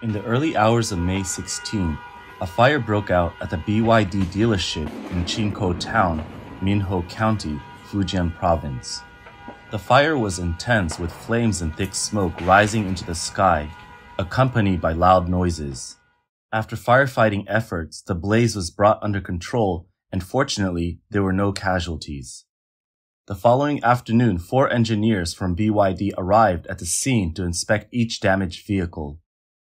In the early hours of May 16, a fire broke out at the BYD dealership in Qingkou Town, Minhou County, Fujian Province. The fire was intense with flames and thick smoke rising into the sky, accompanied by loud noises. After firefighting efforts, the blaze was brought under control, and fortunately, there were no casualties. The following afternoon, 4 engineers from BYD arrived at the scene to inspect each damaged vehicle.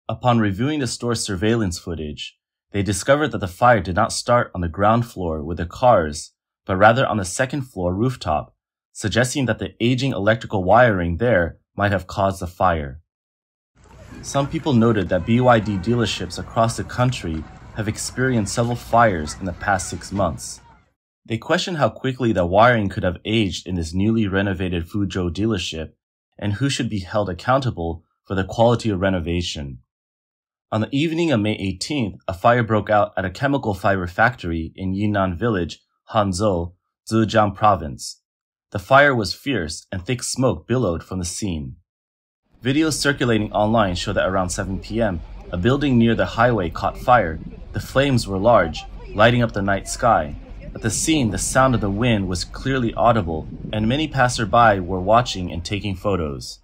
Upon reviewing the store's surveillance footage, they discovered that the fire did not start on the ground floor with the cars, but rather on the second floor rooftop, suggesting that the aging electrical wiring there might have caused the fire. Some people noted that BYD dealerships across the country have experienced several fires in the past 6 months. They questioned how quickly the wiring could have aged in this newly renovated Fuzhou dealership, and who should be held accountable for the quality of renovation. On the evening of May 18th, a fire broke out at a chemical fiber factory in Yunnan Village, Hanzhou, Fujian Province. The fire was fierce and thick smoke billowed from the scene. Videos circulating online show that around 7 p.m., a building near the highway caught fire. The flames were large, lighting up the night sky. At the scene, the sound of the wind was clearly audible, and many passersby were watching and taking photos.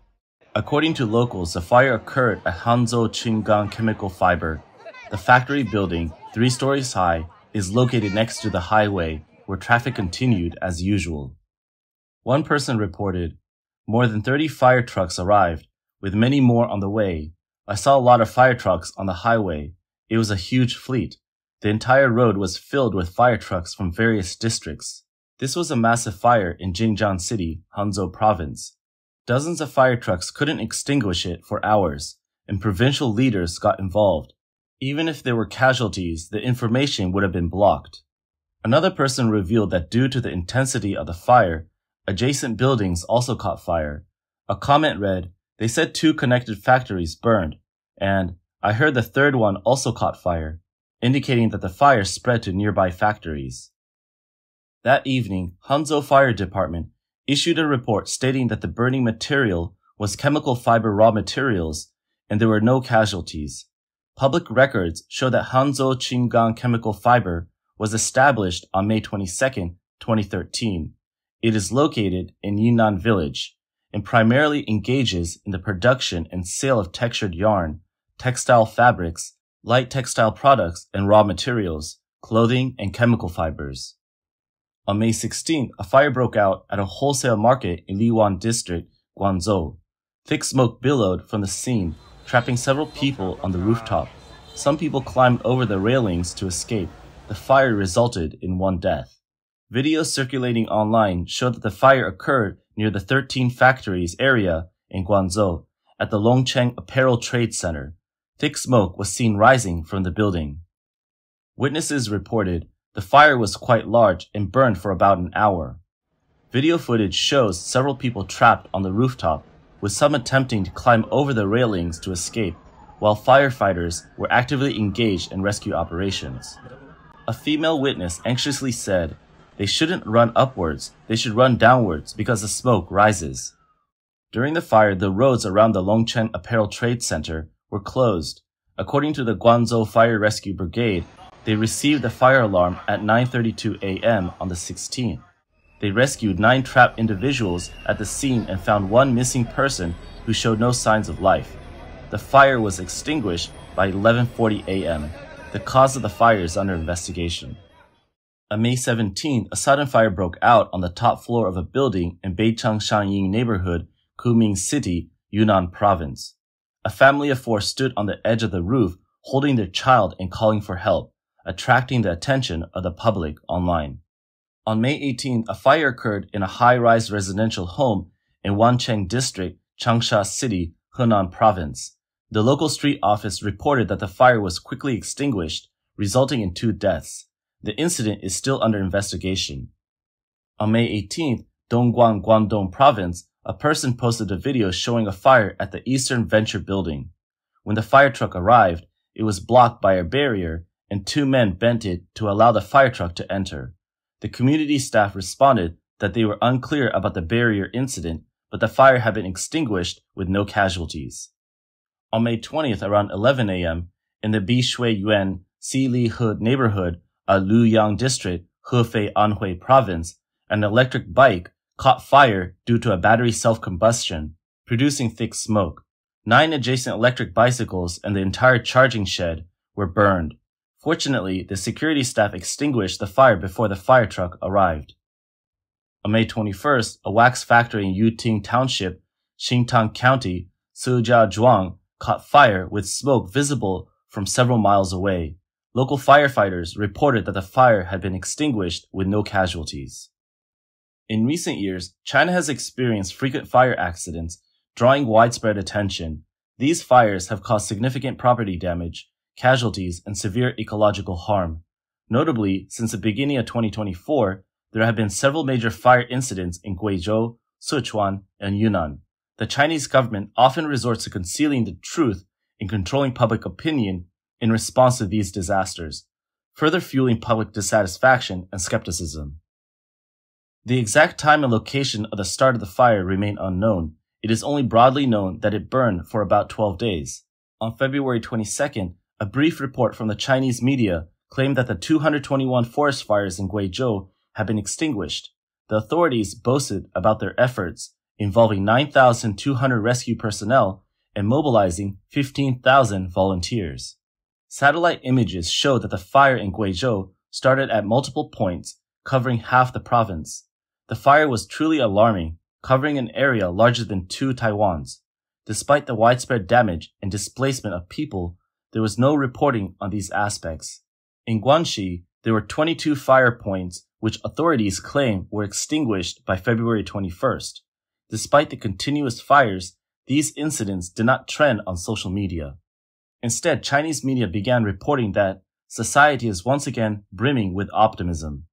According to locals, the fire occurred at Hanzhou Qinggang Chemical Fiber. The factory building, 3 stories high, is located next to the highway, where traffic continued as usual. One person reported, "More than 30 fire trucks arrived, with many more on the way. I saw a lot of fire trucks on the highway. It was a huge fleet. The entire road was filled with fire trucks from various districts." This was a massive fire in Jingjiang City, Hanzhou Province. Dozens of fire trucks couldn't extinguish it for hours, and provincial leaders got involved. Even if there were casualties, the information would have been blocked. Another person revealed that due to the intensity of the fire, adjacent buildings also caught fire. A comment read, "They said 2 connected factories burned," and "I heard the 3rd one also caught fire," indicating that the fire spread to nearby factories. That evening, Hanzhou Fire Department issued a report stating that the burning material was chemical fiber raw materials and there were no casualties. Public records show that Hanzhou Qinggang Chemical Fiber was established on May 22, 2013. It is located in Yunnan Village and primarily engages in the production and sale of textured yarn, textile fabrics, light textile products, and raw materials, clothing, and chemical fibers. On May 16th, a fire broke out at a wholesale market in Liwan District, Guangzhou. Thick smoke billowed from the scene, trapping several people on the rooftop. Some people climbed over the railings to escape. The fire resulted in 1 death. Videos circulating online showed that the fire occurred near the 13 Factories area in Guangzhou at the Longcheng Apparel Trade Center. Thick smoke was seen rising from the building. Witnesses reported the fire was quite large and burned for about an hour. Video footage shows several people trapped on the rooftop, with some attempting to climb over the railings to escape, while firefighters were actively engaged in rescue operations. A female witness anxiously said, "They shouldn't run upwards, they should run downwards because the smoke rises." During the fire, the roads around the Longcheng Apparel Trade Center were closed. According to the Guangzhou Fire Rescue Brigade, they received the fire alarm at 9:32 a.m. on the 16th. They rescued 9 trapped individuals at the scene and found 1 missing person who showed no signs of life. The fire was extinguished by 11:40 a.m. The cause of the fire is under investigation. On May 17th, a sudden fire broke out on the top floor of a building in Beichang Shanying neighborhood, Kunming City, Yunnan Province. A family of 4 stood on the edge of the roof, holding their child and calling for help, attracting the attention of the public online. On May 18th, a fire occurred in a high-rise residential home in Wancheng District, Changsha City, Henan Province. The local street office reported that the fire was quickly extinguished, resulting in 2 deaths. The incident is still under investigation. On May 18th, Dongguan, Guangdong Province, a person posted a video showing a fire at the Eastern Venture building. When the fire truck arrived, it was blocked by a barrier and 2 men bent it to allow the fire truck to enter. The community staff responded that they were unclear about the barrier incident, but the fire had been extinguished with no casualties. On May 20th around 11 a.m., in the Bishui-Yuan Xili-He neighborhood of Luyang District, Hefei Anhui Province, an electric bike caught fire due to a battery self-combustion, producing thick smoke. 9 adjacent electric bicycles and the entire charging shed were burned. Fortunately, the security staff extinguished the fire before the fire truck arrived. On May 21st, a wax factory in Yuting Township, Qingkou County, Sujiazhuang, caught fire with smoke visible from several miles away. Local firefighters reported that the fire had been extinguished with no casualties. In recent years, China has experienced frequent fire accidents, drawing widespread attention. These fires have caused significant property damage, casualties, and severe ecological harm. Notably, since the beginning of 2024, there have been several major fire incidents in Guizhou, Sichuan, and Yunnan. The Chinese government often resorts to concealing the truth and controlling public opinion in response to these disasters, further fueling public dissatisfaction and skepticism. The exact time and location of the start of the fire remain unknown. It is only broadly known that it burned for about 12 days. On February 22nd, a brief report from the Chinese media claimed that the 221 forest fires in Guizhou had been extinguished. The authorities boasted about their efforts, involving 9,200 rescue personnel and mobilizing 15,000 volunteers. Satellite images show that the fire in Guizhou started at multiple points, covering half the province. The fire was truly alarming, covering an area larger than 2 Taiwans. Despite the widespread damage and displacement of people, there was no reporting on these aspects. In Guangxi, there were 22 fire points which authorities claim were extinguished by February 21st. Despite the continuous fires, these incidents did not trend on social media. Instead, Chinese media began reporting that society is once again brimming with optimism.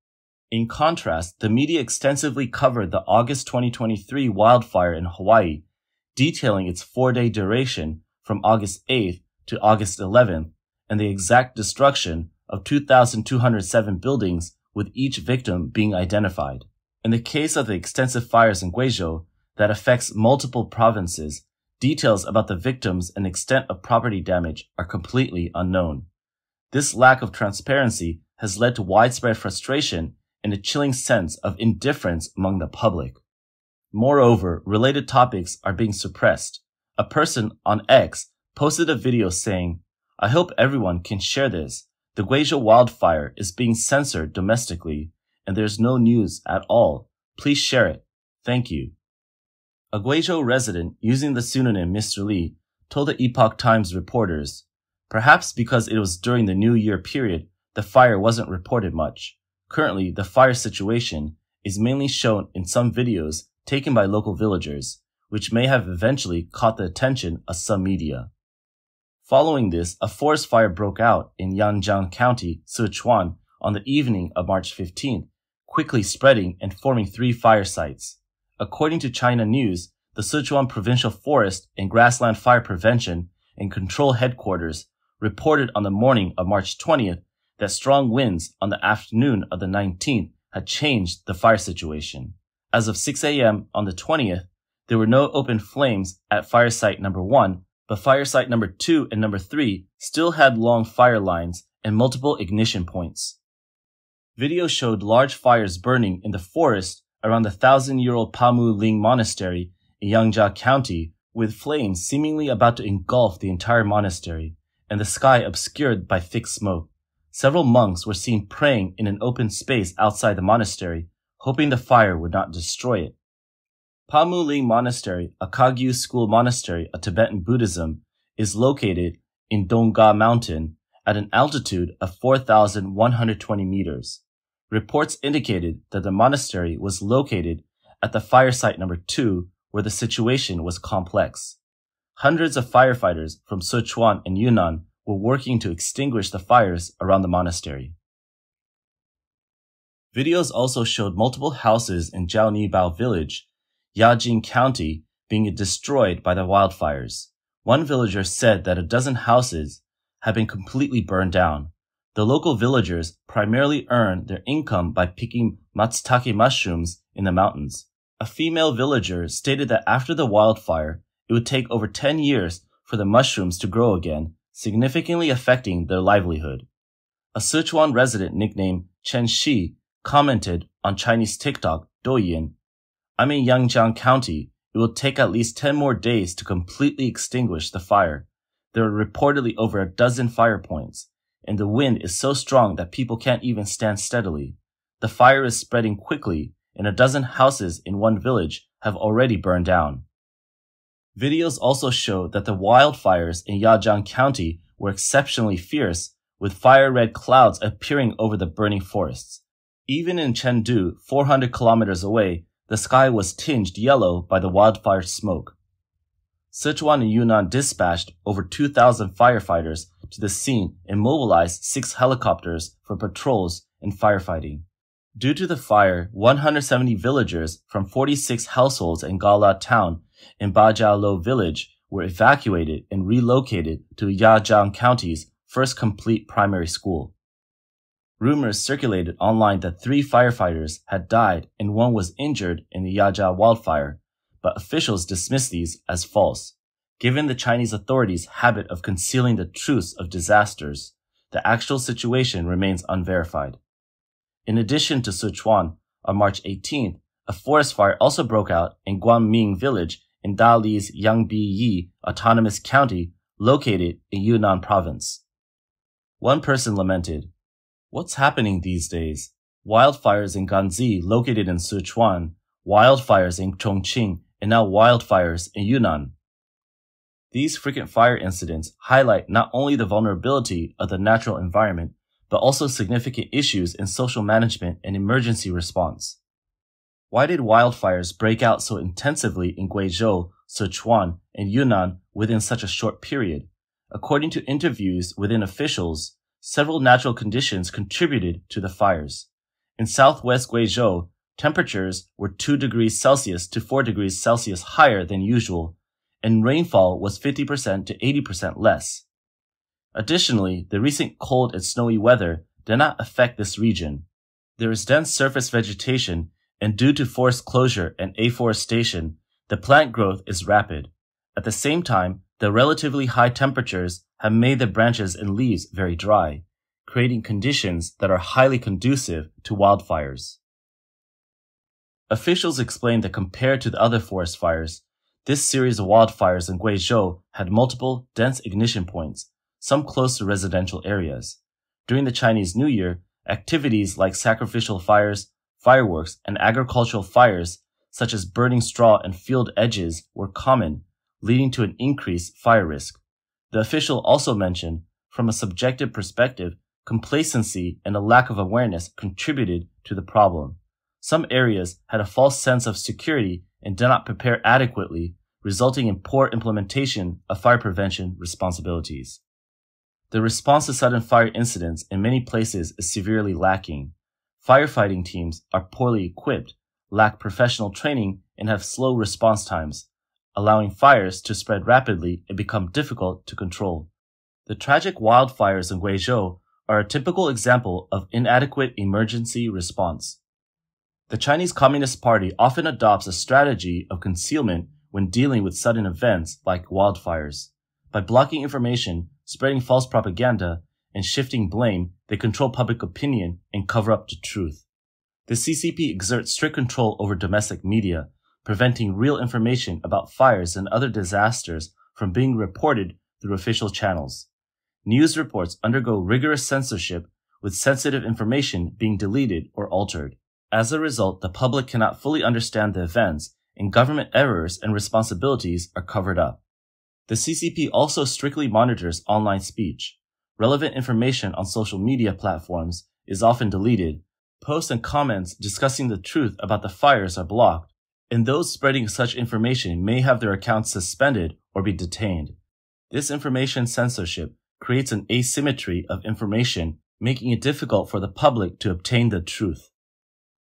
In contrast, the media extensively covered the August 2023 wildfire in Hawaii, detailing its 4-day duration from August 8th to August 11th and the exact destruction of 2,207 buildings, with each victim being identified. In the case of the extensive fires in Guizhou that affects multiple provinces, details about the victims and extent of property damage are completely unknown. This lack of transparency has led to widespread frustration and a chilling sense of indifference among the public. Moreover, related topics are being suppressed. A person on X posted a video saying, "I hope everyone can share this. The Guizhou wildfire is being censored domestically, and there's no news at all. Please share it. Thank you." A Guizhou resident using the pseudonym Mr. Li told the Epoch Times reporters, "Perhaps because it was during the New Year period, the fire wasn't reported much. Currently, the fire situation is mainly shown in some videos taken by local villagers, which may have eventually caught the attention of some media." Following this, a forest fire broke out in Yangjiang County, Sichuan, on the evening of March 15th, quickly spreading and forming 3 fire sites. According to China News, the Sichuan Provincial Forest and Grassland Fire Prevention and Control Headquarters reported on the morning of March 20th that strong winds on the afternoon of the 19th had changed the fire situation. As of 6 a.m. on the 20th, there were no open flames at fire site number 1, but fire site number 2 and number 3 still had long fire lines and multiple ignition points. Video showed large fires burning in the forest around the 1,000-year-old Pamu Ling Monastery in Yangjiang County, with flames seemingly about to engulf the entire monastery, and the sky obscured by thick smoke. Several monks were seen praying in an open space outside the monastery, hoping the fire would not destroy it. Pamu Ling Monastery, a Kagyu school monastery of Tibetan Buddhism, is located in Dongga Mountain at an altitude of 4,120 meters. Reports indicated that the monastery was located at the fire site number 2, where the situation was complex. Hundreds of firefighters from Sichuan and Yunnan were working to extinguish the fires around the monastery. Videos also showed multiple houses in Jiaonibao village, Yajing County, being destroyed by the wildfires. One villager said that a dozen houses had been completely burned down. The local villagers primarily earn their income by picking matsutake mushrooms in the mountains. A female villager stated that after the wildfire, it would take over 10 years for the mushrooms to grow again, significantly affecting their livelihood. A Sichuan resident nicknamed Chen Shi commented on Chinese TikTok Douyin, "I'm in Yangjiang County. It will take at least 10 more days to completely extinguish the fire. There are reportedly over a dozen fire points, and the wind is so strong that people can't even stand steadily. The fire is spreading quickly, and a dozen houses in one village have already burned down." Videos also show that the wildfires in Yajiang County were exceptionally fierce, with fire-red clouds appearing over the burning forests. Even in Chengdu, 400 kilometers away, the sky was tinged yellow by the wildfire smoke. Sichuan and Yunnan dispatched over 2,000 firefighters to the scene and mobilized 6 helicopters for patrols and firefighting. Due to the fire, 170 villagers from 46 households in Gala Town and Bajialo village were evacuated and relocated to Yajiang County's first complete primary school. Rumors circulated online that 3 firefighters had died and 1 was injured in the Yajia wildfire, but officials dismissed these as false. Given the Chinese authorities' habit of concealing the truths of disasters, the actual situation remains unverified. In addition to Sichuan, on March 18th, a forest fire also broke out in Guangming village in Dali's Yangbiyi Autonomous County, located in Yunnan Province. One person lamented, "What's happening these days? Wildfires in Ganzi, located in Sichuan, wildfires in Chongqing, and now wildfires in Yunnan." These frequent fire incidents highlight not only the vulnerability of the natural environment, but also significant issues in social management and emergency response. Why did wildfires break out so intensively in Guizhou, Sichuan, and Yunnan within such a short period? According to interviews within officials, several natural conditions contributed to the fires. In southwest Guizhou, temperatures were 2 degrees Celsius to 4 degrees Celsius higher than usual, and rainfall was 50% to 80% less. Additionally, the recent cold and snowy weather did not affect this region. There is dense surface vegetation, and due to forest closure and afforestation, the plant growth is rapid. At the same time, the relatively high temperatures have made the branches and leaves very dry, creating conditions that are highly conducive to wildfires. Officials explained that compared to the other forest fires, this series of wildfires in Guizhou had multiple dense ignition points, some close to residential areas. During the Chinese New Year, activities like sacrificial fires, fireworks, and agricultural fires, such as burning straw and field edges, were common, leading to an increased fire risk. The official also mentioned, from a subjective perspective, complacency and a lack of awareness contributed to the problem. Some areas had a false sense of security and did not prepare adequately, resulting in poor implementation of fire prevention responsibilities. The response to sudden fire incidents in many places is severely lacking. Firefighting teams are poorly equipped, lack professional training, and have slow response times, allowing fires to spread rapidly and become difficult to control. The tragic wildfires in Guizhou are a typical example of inadequate emergency response. The Chinese Communist Party often adopts a strategy of concealment when dealing with sudden events like wildfires. By blocking information, spreading false propaganda, and shifting blame, they control public opinion and cover up the truth. The CCP exerts strict control over domestic media, preventing real information about fires and other disasters from being reported through official channels. News reports undergo rigorous censorship, with sensitive information being deleted or altered. As a result, the public cannot fully understand the events, and government errors and responsibilities are covered up. The CCP also strictly monitors online speech. Relevant information on social media platforms is often deleted. Posts and comments discussing the truth about the fires are blocked, and those spreading such information may have their accounts suspended or be detained. This information censorship creates an asymmetry of information, making it difficult for the public to obtain the truth.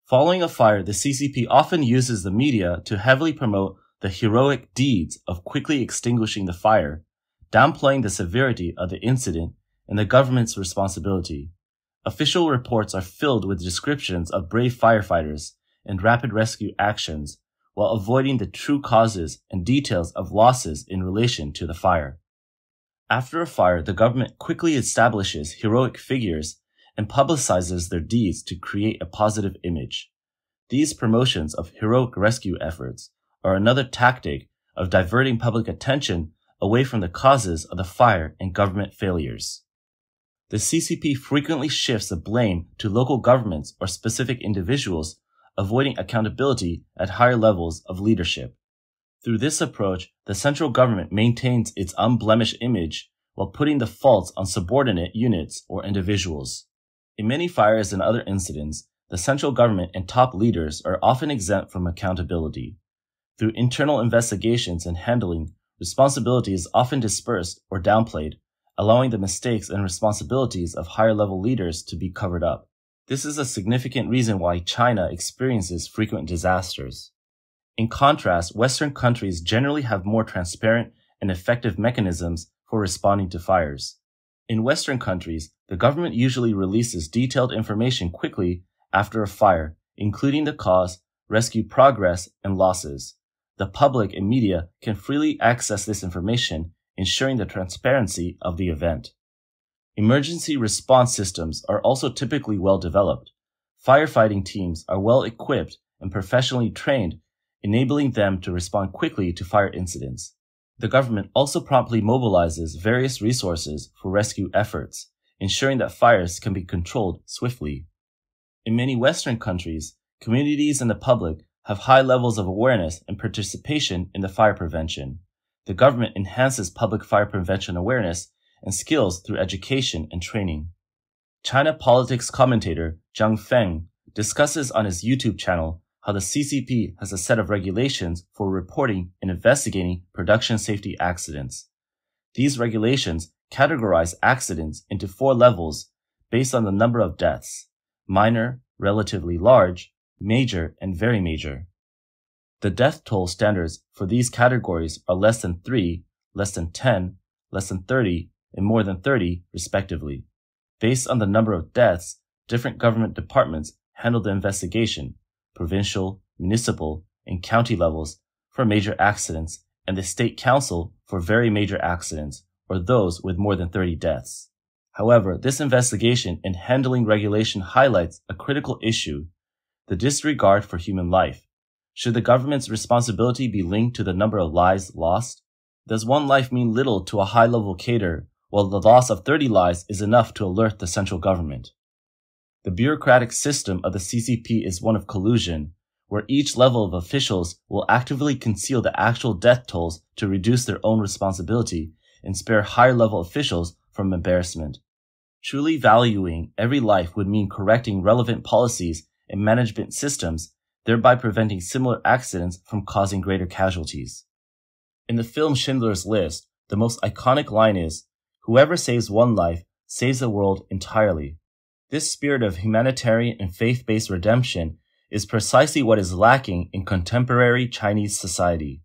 Following a fire, the CCP often uses the media to heavily promote the heroic deeds of quickly extinguishing the fire, downplaying the severity of the incident and the government's responsibility. Official reports are filled with descriptions of brave firefighters and rapid rescue actions, while avoiding the true causes and details of losses in relation to the fire. After a fire, the government quickly establishes heroic figures and publicizes their deeds to create a positive image. These promotions of heroic rescue efforts are another tactic of diverting public attention away from the causes of the fire and government failures. The CCP frequently shifts the blame to local governments or specific individuals, avoiding accountability at higher levels of leadership. Through this approach, the central government maintains its unblemished image while putting the faults on subordinate units or individuals. In many fires and other incidents, the central government and top leaders are often exempt from accountability. Through internal investigations and handling, responsibility is often dispersed or downplayed, allowing the mistakes and responsibilities of higher-level leaders to be covered up. This is a significant reason why China experiences frequent disasters. In contrast, Western countries generally have more transparent and effective mechanisms for responding to fires. In Western countries, the government usually releases detailed information quickly after a fire, including the cause, rescue progress, and losses. The public and media can freely access this information, ensuring the transparency of the event. Emergency response systems are also typically well developed. Firefighting teams are well equipped and professionally trained, enabling them to respond quickly to fire incidents. The government also promptly mobilizes various resources for rescue efforts, ensuring that fires can be controlled swiftly. In many Western countries, communities and the public have high levels of awareness and participation in the fire prevention. The government enhances public fire prevention awareness and skills through education and training. China politics commentator Zhang Feng discusses on his YouTube channel how the CCP has a set of regulations for reporting and investigating production safety accidents. These regulations categorize accidents into 4 levels based on the number of deaths: minor, relatively large, major, and very major. The death toll standards for these categories are less than 3, less than 10, less than 30, and more than 30, respectively. Based on the number of deaths, different government departments handle the investigation: provincial, municipal, and county levels for major accidents, and the state council for very major accidents, or those with more than 30 deaths. However, this investigation and handling regulation highlights a critical issue: the disregard for human life. Should the government's responsibility be linked to the number of lives lost? Does one life mean little to a high-level cadre, while the loss of 30 lives is enough to alert the central government? The bureaucratic system of the CCP is one of collusion, where each level of officials will actively conceal the actual death tolls to reduce their own responsibility and spare higher-level officials from embarrassment. Truly valuing every life would mean correcting relevant policies and management systems, thereby preventing similar accidents from causing greater casualties. In the film Schindler's List, the most iconic line is, "Whoever saves one life saves the world entirely." This spirit of humanitarian and faith-based redemption is precisely what is lacking in contemporary Chinese society.